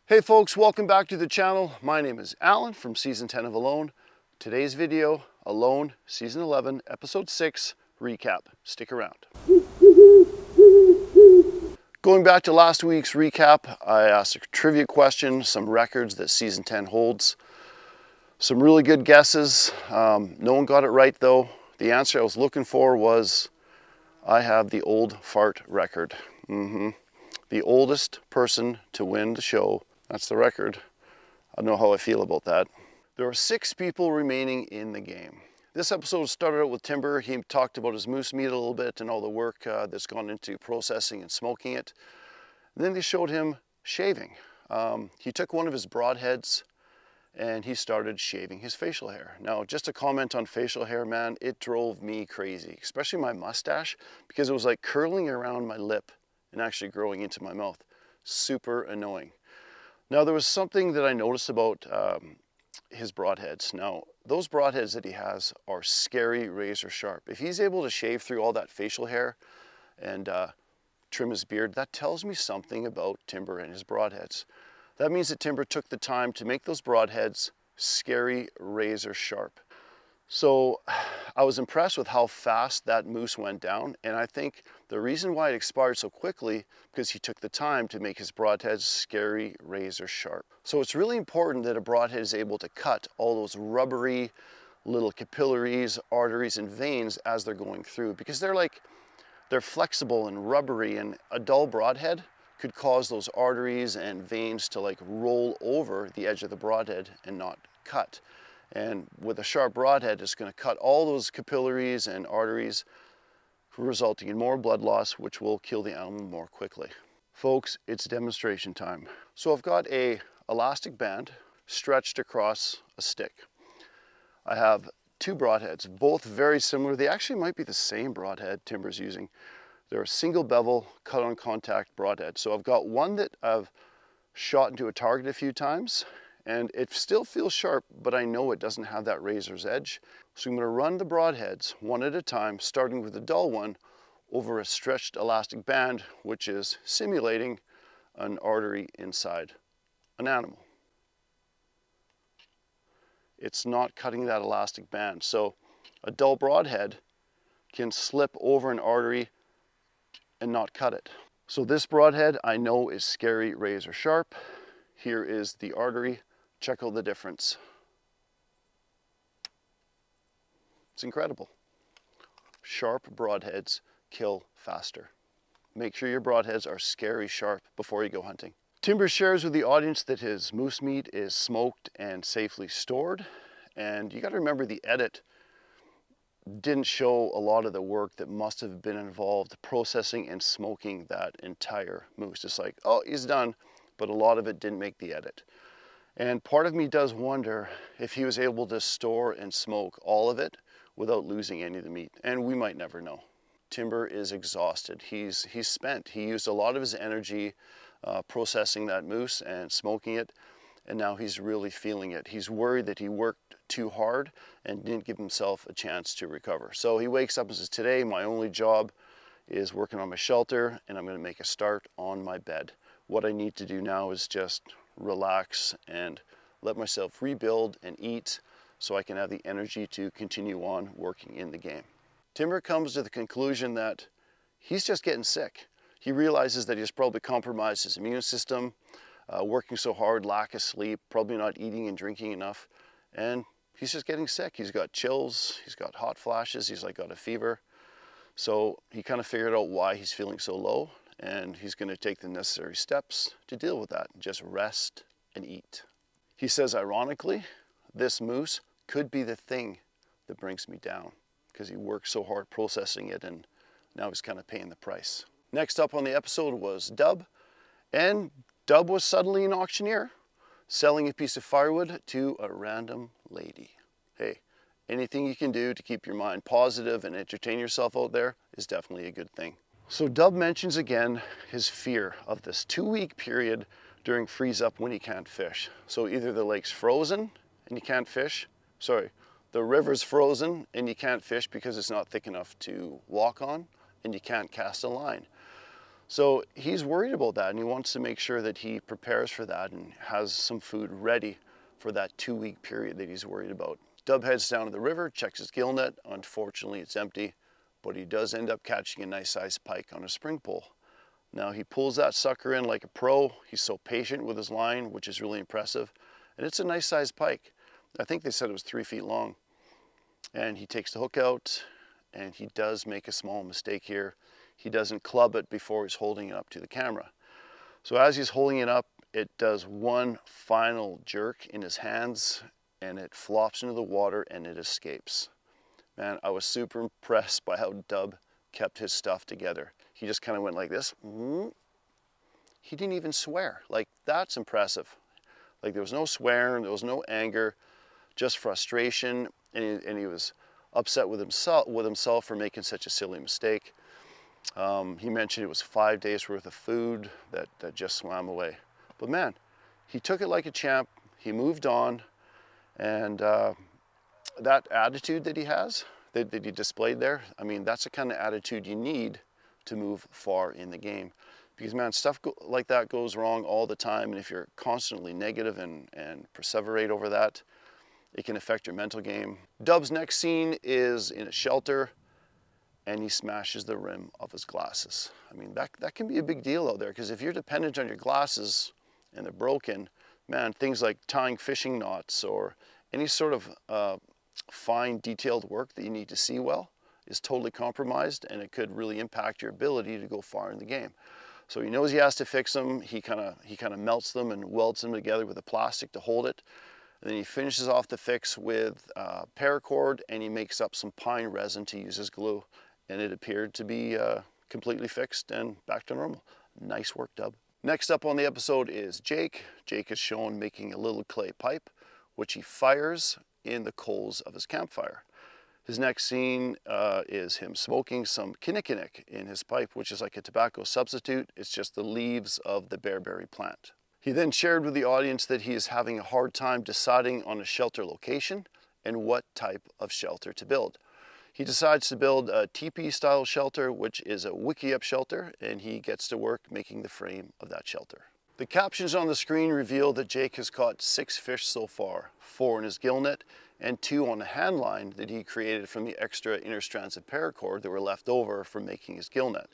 Hey folks, welcome back to the channel. My name is Alan from season 10 of Alone. Today's video, Alone, season 11, episode 6, recap. Stick around. Going back to last week's recap, I asked a trivia question, some records that season 10 holds. Some really good guesses. No one got it right though. The answer I was looking for was, I have the old fart record. The oldest person to win the show. That's the record. I don't know how I feel about that. There are 6 people remaining in the game. This episode started out with Timber. He talked about his moose meat a little bit and all the work that's gone into processing and smoking it. And then they showed him shaving. He took one of his broadheads and he started shaving his facial hair. Now, just a comment on facial hair, man, it drove me crazy, especially my mustache, because it was like curling around my lip and actually growing into my mouth. Super annoying. Now, there was something that I noticed about his broadheads. Now, those broadheads that he has are scary razor sharp. If he's able to shave through all that facial hair and trim his beard, that tells me something about Timber and his broadheads. That means that Timber took the time to make those broadheads scary razor sharp. So I was impressed with how fast that moose went down, and I think the reason why it expired so quickly because he took the time to make his broadheads scary razor sharp. So it's really important that a broadhead is able to cut all those rubbery little capillaries, arteries, and veins as they're going through, because they're flexible and rubbery, and a dull broadhead could cause those arteries and veins to like roll over the edge of the broadhead and not cut. And with a sharp broadhead, it's going to cut all those capillaries and arteries, resulting in more blood loss, which will kill the animal more quickly. Folks, it's demonstration time. So I've got a elastic band stretched across a stick. I have 2 broadheads, both very similar. They actually might be the same broadhead Timber's using. They're a single bevel cut on contact broadhead. So I've got one that I've shot into a target a few times, and it still feels sharp, but I know it doesn't have that razor's edge. So I'm going to run the broadheads one at a time, starting with the dull one over a stretched elastic band, which is simulating an artery inside an animal. It's not cutting that elastic band. So a dull broadhead can slip over an artery and not cut it. So this broadhead I know is scary razor sharp. Here is the artery. Check out the difference. It's incredible. Sharp broadheads kill faster. Make sure your broadheads are scary sharp before you go hunting. Timber shares with the audience that his moose meat is smoked and safely stored. And you got to remember, the edit didn't show a lot of the work that must have been involved processing and smoking that entire moose. It's like, oh, he's done, but a lot of it didn't make the edit. And part of me does wonder if he was able to store and smoke all of it without losing any of the meat. And we might never know. Timber is exhausted. He's spent. He used a lot of his energy processing that moose and smoking it, and now he's really feeling it. He's worried that he worked too hard and didn't give himself a chance to recover. So he wakes up and says, today my only job is working on my shelter, and I'm going to make a start on my bed. What I need to do now is just relax and let myself rebuild and eat so I can have the energy to continue on working in the game. Timber comes to the conclusion that he's just getting sick. He realizes that he's probably compromised his immune system, working so hard, lack of sleep, probably not eating and drinking enough, and he's just getting sick. He's got chills, he's got hot flashes, he's like got a fever. So he kind of figured out why he's feeling so low, and he's going to take the necessary steps to deal with that. Just rest and eat. He says, ironically, this moose could be the thing that brings me down, because he worked so hard processing it, and now he's kind of paying the price. Next up on the episode was Dub, and Dub was suddenly an auctioneer, selling a piece of firewood to a random lady. Hey, anything you can do to keep your mind positive and entertain yourself out there is definitely a good thing. So Dub mentions again his fear of this 2-week period during freeze up when he can't fish. So either the lake's frozen and you can't fish, the river's frozen and you can't fish because it's not thick enough to walk on, and you can't cast a line. So he's worried about that, and he wants to make sure that he prepares for that and has some food ready for that 2-week period that he's worried about. Dub heads down to the river, checks his gill net. Unfortunately, it's empty, but he does end up catching a nice sized pike on a spring pole. Now he pulls that sucker in like a pro. He's so patient with his line, which is really impressive. And it's a nice sized pike. I think they said it was 3 feet long. And he takes the hook out, and he does make a small mistake here. He doesn't club it before he's holding it up to the camera. So as he's holding it up, it does one final jerk in his hands, and it flops into the water and it escapes. Man, I was super impressed by how Dub kept his stuff together. He just kind of went like this. He didn't even swear. Like, that's impressive. Like, there was no swearing, there was no anger, just frustration, and he was upset with himself for making such a silly mistake. He mentioned it was 5 days worth of food that just swam away. But man, he took it like a champ. He moved on, and that attitude that he has, that he displayed there, I mean, that's the kind of attitude you need to move far in the game. Because man, stuff like that goes wrong all the time, and if you're constantly negative and perseverate over that, it can affect your mental game. Dub's next scene is in a shelter, and he smashes the rim of his glasses. I mean, that can be a big deal out there, because if you're dependent on your glasses and they're broken, man, things like tying fishing knots or any sort of fine detailed work that you need to see well is totally compromised, and it could really impact your ability to go far in the game. So he knows he has to fix them. He kind of melts them and welds them together with a plastic to hold it. And then he finishes off the fix with paracord, and he makes up some pine resin to use as glue. And it appeared to be completely fixed and back to normal. Nice work, Dub. Next up on the episode is Jake. Jake is shown making a little clay pipe, which he fires in the coals of his campfire. His next scene is him smoking some kinnikinnick in his pipe, which is like a tobacco substitute. It's just the leaves of the bearberry plant. He then shared with the audience that he is having a hard time deciding on a shelter location and what type of shelter to build. He decides to build a teepee style shelter, which is a wiki-up shelter, and he gets to work making the frame of that shelter. The captions on the screen reveal that Jake has caught 6 fish so far, 4 in his gill net and 2 on a hand line that he created from the extra inner strands of paracord that were left over from making his gill net.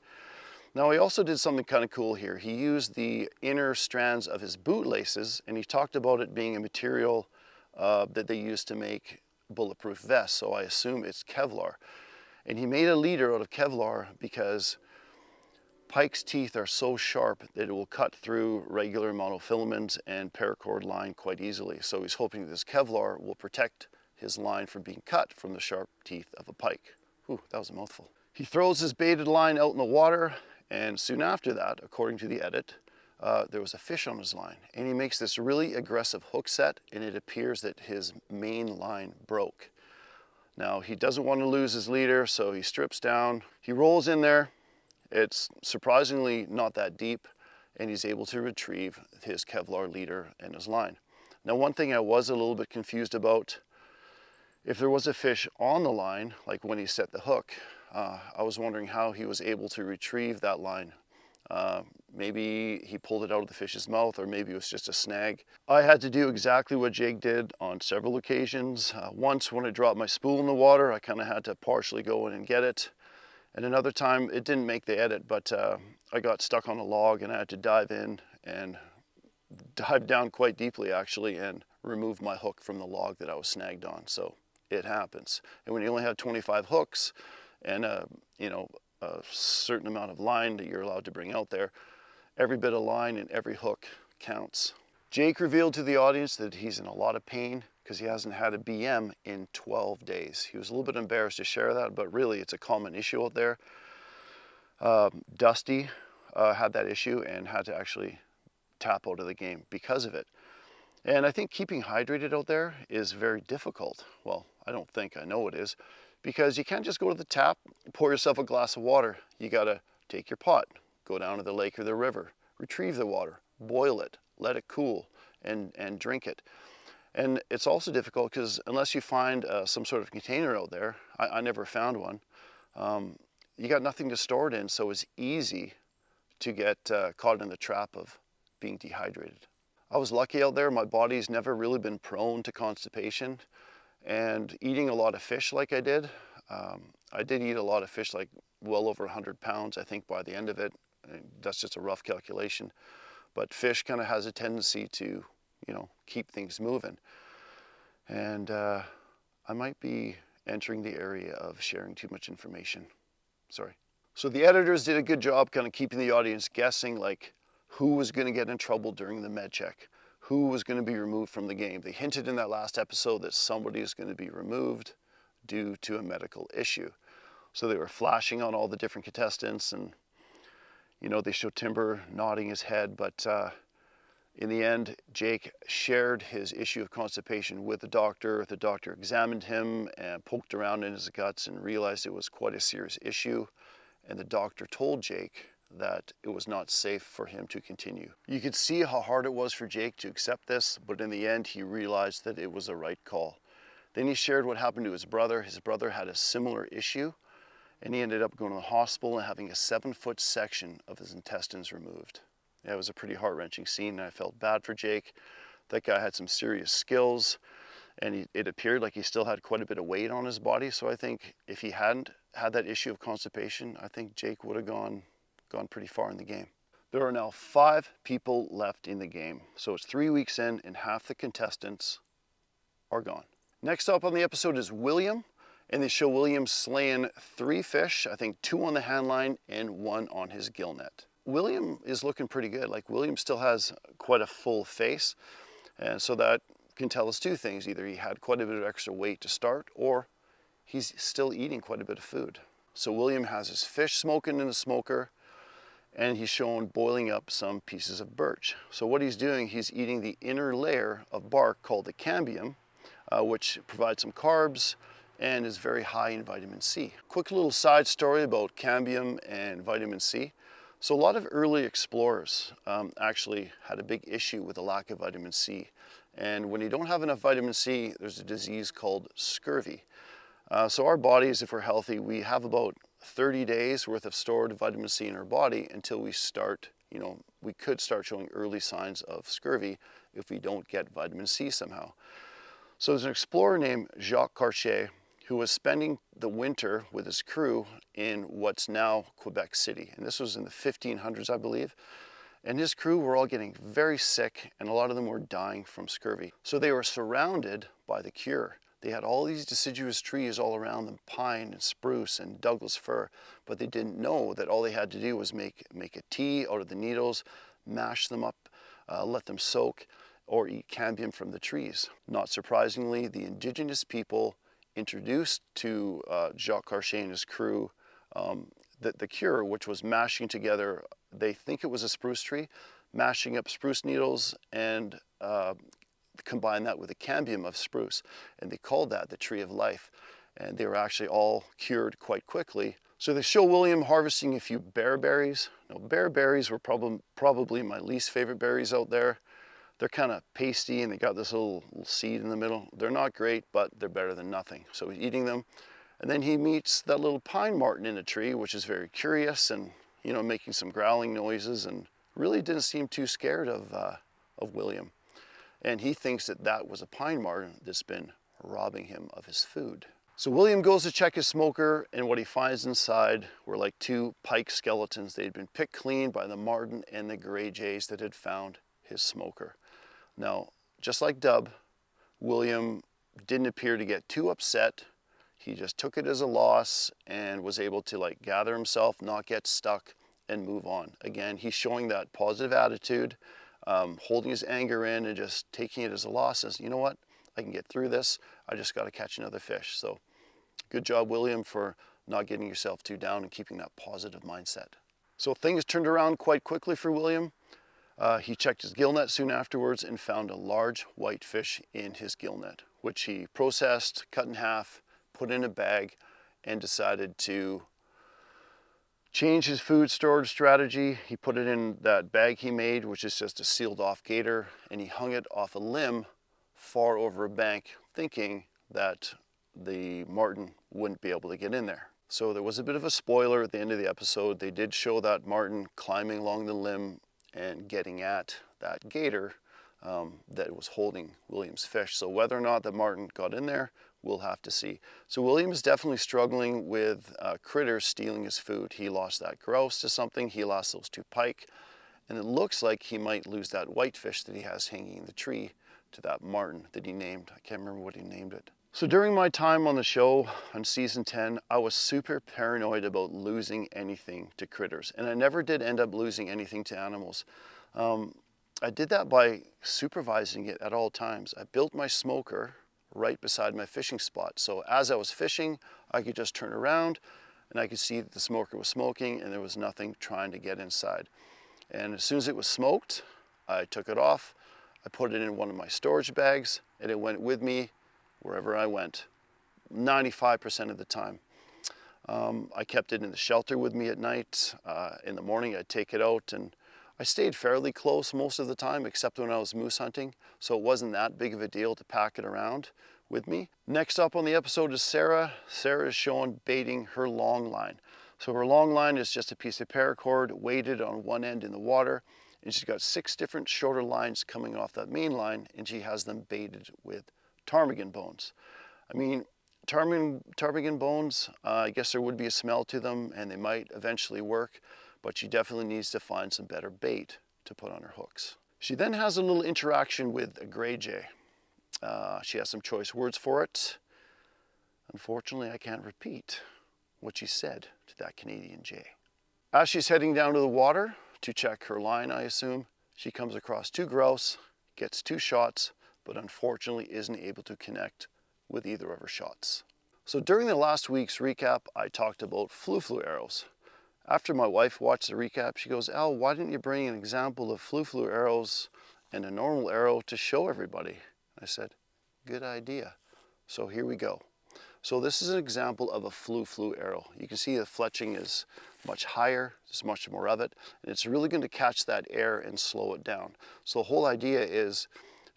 Now he also did something kind of cool here. He used the inner strands of his bootlaces, and he talked about it being a material that they used to make bulletproof vests, so I assume it's Kevlar. And he made a leader out of Kevlar because pike's teeth are so sharp that it will cut through regular monofilament and paracord line quite easily. So he's hoping this Kevlar will protect his line from being cut from the sharp teeth of a pike. Whew, that was a mouthful. He throws his baited line out in the water, and soon after that, according to the edit, there was a fish on his line, and he makes this really aggressive hook set, and it appears that his main line broke. Now he doesn't want to lose his leader, so he strips down, he rolls in there. It's surprisingly not that deep, and he's able to retrieve his Kevlar leader and his line. Now, one thing I was a little bit confused about, if there was a fish on the line, like when he set the hook, I was wondering how he was able to retrieve that line. Maybe he pulled it out of the fish's mouth, or maybe it was just a snag. I had to do exactly what Jake did on several occasions. Once when I dropped my spool in the water, I kind of had to partially go in and get it. And another time, it didn't make the edit, but I got stuck on a log and I had to dive in and dive down quite deeply actually and remove my hook from the log that I was snagged on. So it happens. And when you only have 25 hooks and a certain amount of line that you're allowed to bring out there, every bit of line and every hook counts. Jake revealed to the audience that he's in a lot of pain because he hasn't had a BM in 12 days. He was a little bit embarrassed to share that, but really it's a common issue out there. Dusty had that issue and had to actually tap out of the game because of it. And I think keeping hydrated out there is very difficult. Well, I don't think, I know it is, because you can't just go to the tap, pour yourself a glass of water. You gotta take your pot, go down to the lake or the river, retrieve the water, boil it, let it cool, and drink it. And it's also difficult because unless you find some sort of container out there, I never found one, you got nothing to store it in, so it's easy to get caught in the trap of being dehydrated. I was lucky out there. My body's never really been prone to constipation, and eating a lot of fish like I did eat a lot of fish, like well over 100 pounds, I think, by the end of it. And that's just a rough calculation. But fish kind of has a tendency to, keep things moving. And I might be entering the area of sharing too much information. Sorry. So the editors did a good job kind of keeping the audience guessing, like who was going to get in trouble during the med check, who was going to be removed from the game. They hinted in that last episode that somebody is going to be removed due to a medical issue. So they were flashing on all the different contestants, and they showed Timber nodding his head, but in the end, Jake shared his issue of constipation with the doctor. The doctor examined him and poked around in his guts and realized it was quite a serious issue. And the doctor told Jake that it was not safe for him to continue. You could see how hard it was for Jake to accept this, but in the end, he realized that it was the right call. Then he shared what happened to his brother. His brother had a similar issue, and he ended up going to the hospital and having a 7-foot section of his intestines removed. Yeah, it was a pretty heart-wrenching scene, and I felt bad for Jake. That guy had some serious skills, and it appeared like he still had quite a bit of weight on his body. So I think if he hadn't had that issue of constipation, I think Jake would have gone pretty far in the game. There are now 5 people left in the game. So it's 3 weeks in, and half the contestants are gone. Next up on the episode is William, and they show William slaying 3 fish, I think 2 on the hand line and 1 on his gill net. William is looking pretty good. Like, William still has quite a full face, and so that can tell us 2 things. Either he had quite a bit of extra weight to start, or he's still eating quite a bit of food. So William has his fish smoking in the smoker, and he's shown boiling up some pieces of birch. So what he's doing, he's eating the inner layer of bark called the cambium, which provides some carbs and is very high in vitamin C. Quick little side story about cambium and vitamin C. So a lot of early explorers actually had a big issue with the lack of vitamin C. And when you don't have enough vitamin C, there's a disease called scurvy. So our bodies, if we're healthy, we have about 30 days worth of stored vitamin C in our body until we start, we could start showing early signs of scurvy if we don't get vitamin C somehow. So there's an explorer named Jacques Cartier who was spending the winter with his crew in what's now Quebec City. And this was in the 1500s, I believe. And his crew were all getting very sick, and a lot of them were dying from scurvy. So they were surrounded by the cure. They had all these deciduous trees all around them, pine and spruce and Douglas fir, but they didn't know that all they had to do was make a tea out of the needles, mash them up, let them soak, or eat cambium from the trees. Not surprisingly, the indigenous people introduced to Jacques Cartier and his crew the cure, which was mashing together, they think it was a spruce tree, mashing up spruce needles and combine that with the cambium of spruce. And they called that the tree of life. And they were actually all cured quite quickly. So they show William harvesting a few bearberries. Now, bearberries were probably my least favorite berries out there. They're kind of pasty and they got this little seed in the middle. They're not great, but they're better than nothing. So he's eating them. And then he meets that little pine marten in a tree, which is very curious and, making some growling noises, and really didn't seem too scared of William. And he thinks that was a pine marten that's been robbing him of his food. So William goes to check his smoker, and what he finds inside were like 2 pike skeletons. They'd been picked clean by the marten and the gray jays that had found his smoker. Now, just like Dub, William didn't appear to get too upset. He just took it as a loss and was able to gather himself, not get stuck, and move on. Again, he's showing that positive attitude, holding his anger in and just taking it as a loss, as, you know what, I can get through this. I just got to catch another fish. So good job, William, for not getting yourself too down and keeping that positive mindset. So things turned around quite quickly for William. He checked his gill net soon afterwards and found a large white fish in his gill net, which he processed, cut in half, put in a bag, and decided to change his food storage strategy. He put it in that bag he made, which is just a sealed off gator, and he hung it off a limb far over a bank, thinking that the marten wouldn't be able to get in there. So there was a bit of a spoiler at the end of the episode. They did show that marten climbing along the limb and getting at that gator that was holding William's fish. So whether or not the marten got in there, we'll have to see. So William is definitely struggling with critters stealing his food. He lost that grouse to something, he lost those 2 pike, and it looks like he might lose that whitefish that he has hanging in the tree to that marten that he named. I can't remember what he named it. So during my time on the show on season 10, I was super paranoid about losing anything to critters, and I never did end up losing anything to animals. I did that by supervising it at all times. I built my smoker right beside my fishing spot, so as I was fishing, I could just turn around and I could see that the smoker was smoking and there was nothing trying to get inside. And as soon as it was smoked, I took it off, I put it in one of my storage bags, and it went with me wherever I went, 95% of the time. I kept it in the shelter with me at night. In the morning I'd take it out, and I stayed fairly close most of the time except when I was moose hunting, so it wasn't that big of a deal to pack it around with me. Next up on the episode is Sarah. Sarah is shown baiting her long line. So her long line is just a piece of paracord weighted on one end in the water, and she's got 6 different shorter lines coming off that main line, and she has them baited with ptarmigan bones. I mean, ptarmigan bones, I guess there would be a smell to them and they might eventually work, but she definitely needs to find some better bait to put on her hooks. She then has a little interaction with a gray jay. She has some choice words for it. Unfortunately, I can't repeat what she said to that Canadian jay. As she's heading down to the water to check her line, I assume, she comes across 2 grouse, gets 2 shots, but unfortunately isn't able to connect with either of her shots. So during the last week's recap, I talked about flu arrows. After my wife watched the recap, she goes, "Al, why didn't you bring an example of flu arrows and a normal arrow to show everybody?" I said, good idea. So here we go. So this is an example of a flu arrow. You can see the fletching is much higher, there's much more of it, and it's really going to catch that air and slow it down. So the whole idea is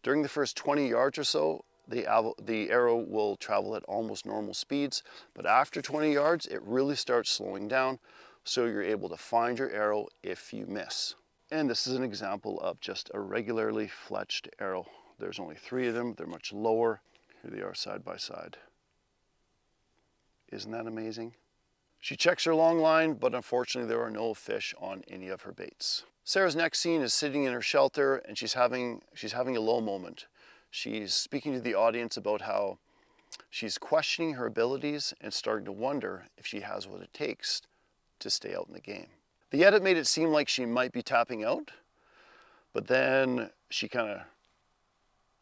during the first 20 yards or so, the arrow will travel at almost normal speeds, but after 20 yards, it really starts slowing down, so you're able to find your arrow if you miss. And this is an example of just a regularly fletched arrow. There's only 3 of them, they're much lower. Here they are side by side. Isn't that amazing? She checks her long line, but unfortunately there are no fish on any of her baits. Sarah's next scene is sitting in her shelter, and she's having a low moment. She's speaking to the audience about how she's questioning her abilities and starting to wonder if she has what it takes to stay out in the game. The edit made it seem like she might be tapping out, but then she kind of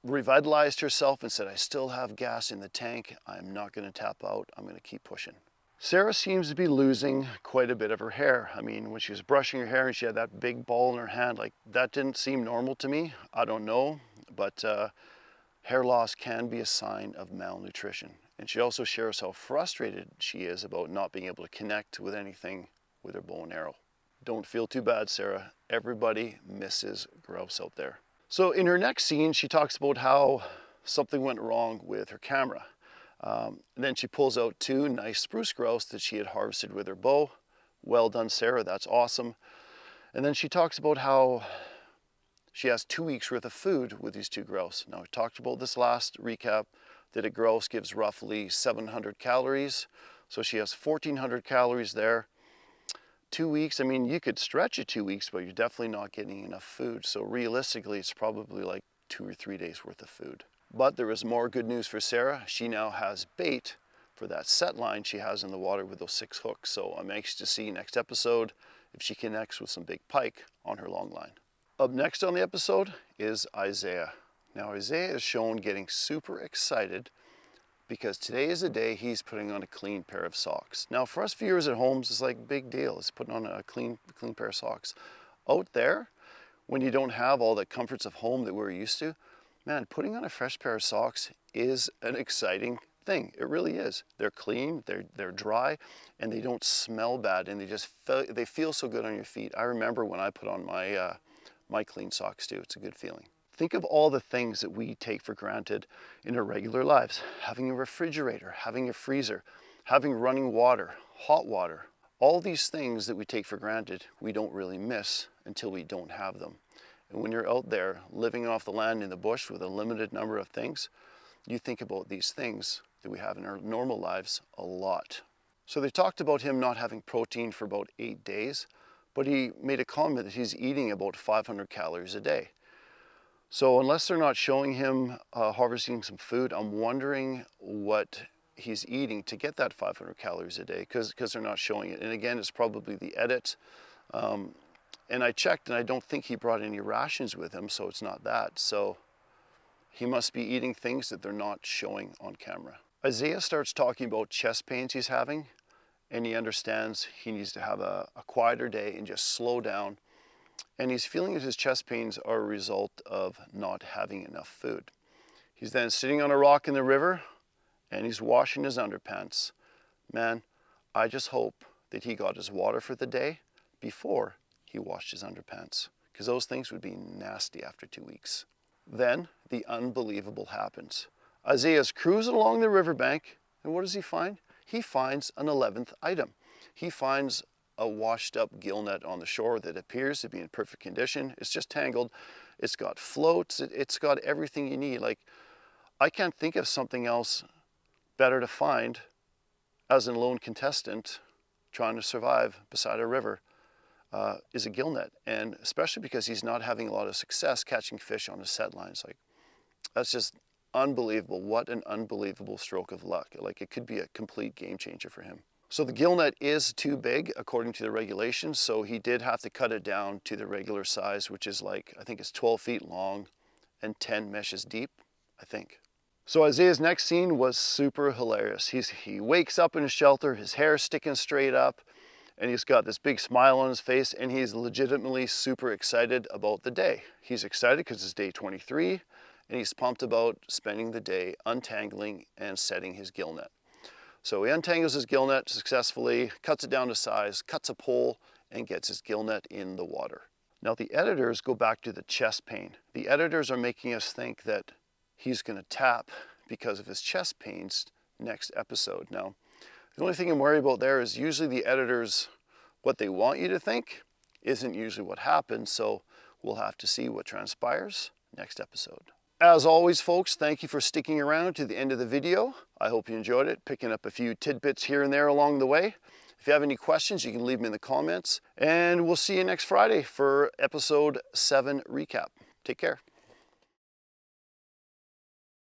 revitalized herself and said, "I still have gas in the tank. I'm not going to tap out. I'm going to keep pushing." Sarah seems to be losing quite a bit of her hair. I mean, when she was brushing her hair and she had that big ball in her hand, like that didn't seem normal to me. I don't know, but hair loss can be a sign of malnutrition. And she also shares how frustrated she is about not being able to connect with anything with her bow and arrow. Don't feel too bad, Sarah. Everybody misses grouse out there. So in her next scene, she talks about how something went wrong with her camera. And then she pulls out 2 nice spruce grouse that she had harvested with her bow. Well done, Sarah, that's awesome. And then she talks about how she has 2 weeks worth of food with these 2 grouse. Now, we talked about this last recap, that a grouse gives roughly 700 calories. So she has 1,400 calories there. 2 weeks, I mean, you could stretch it 2 weeks, but you're definitely not getting enough food. So realistically, it's probably like 2 or 3 days worth of food. But there is more good news for Sarah. She now has bait for that set line she has in the water with those 6 hooks. So I'm anxious to see next episode if she connects with some big pike on her long line. Up next on the episode is Isaiah. Now Isaiah is shown getting super excited because today is the day he's putting on a clean pair of socks. Now for us viewers at home, it's like a big deal. It's putting on a clean pair of socks. Out there, when you don't have all the comforts of home that we're used to, man, putting on a fresh pair of socks is an exciting thing. It really is. They're clean, they're dry, and they don't smell bad, and they feel so good on your feet. I remember when I put on my clean socks too. It's a good feeling. Think of all the things that we take for granted in our regular lives. Having a refrigerator, having a freezer, having running water, hot water. All these things that we take for granted, we don't really miss until we don't have them. And when you're out there living off the land in the bush with a limited number of things, you think about these things that we have in our normal lives a lot. So they talked about him not having protein for about 8 days, but he made a comment that he's eating about 500 calories a day. So unless they're not showing him harvesting some food, I'm wondering what he's eating to get that 500 calories a day, because they're not showing it. And again, it's probably the edit. And I checked, and I don't think he brought any rations with him, so it's not that. So he must be eating things that they're not showing on camera. Isaiah starts talking about chest pains he's having, and he understands he needs to have a quieter day and just slow down. And he's feeling that his chest pains are a result of not having enough food. He's then sitting on a rock in the river, and he's washing his underpants. Man, I just hope that he got his water for the day before he washed his underpants, because those things would be nasty after 2 weeks. Then the unbelievable happens. Isaiah's cruising along the riverbank, and what does he find? He finds an 11th item. He finds a washed up gill net on the shore that appears to be in perfect condition. It's just tangled. It's got floats. It's got everything you need. Like, I can't think of something else better to find as a lone contestant trying to survive beside a river. Is a gill net, and especially because he's not having a lot of success catching fish on his set lines. Like, that's just unbelievable. What an unbelievable stroke of luck. Like, it could be a complete game changer for him. So the gill net is too big according to the regulations, so he did have to cut it down to the regular size, which is like, I think it's 12 feet long and 10 meshes deep, I think. So Isaiah's next scene was super hilarious. He wakes up in his shelter, his hair's sticking straight up, and he's got this big smile on his face, and he's legitimately super excited about the day. He's excited because it's day 23, and he's pumped about spending the day untangling and setting his gill net. So he untangles his gill net successfully, cuts it down to size, cuts a pole, and gets his gill net in the water. Now the editors go back to the chest pain. The editors are making us think that he's going to tap because of his chest pains next episode. Now, the only thing I'm worried about there is usually the editors, what they want you to think isn't usually what happens, so we'll have to see what transpires next episode. As always, folks, thank you for sticking around to the end of the video. I hope you enjoyed it, picking up a few tidbits here and there along the way. If you have any questions, you can leave them in the comments, and we'll see you next Friday for episode 7 recap. Take care.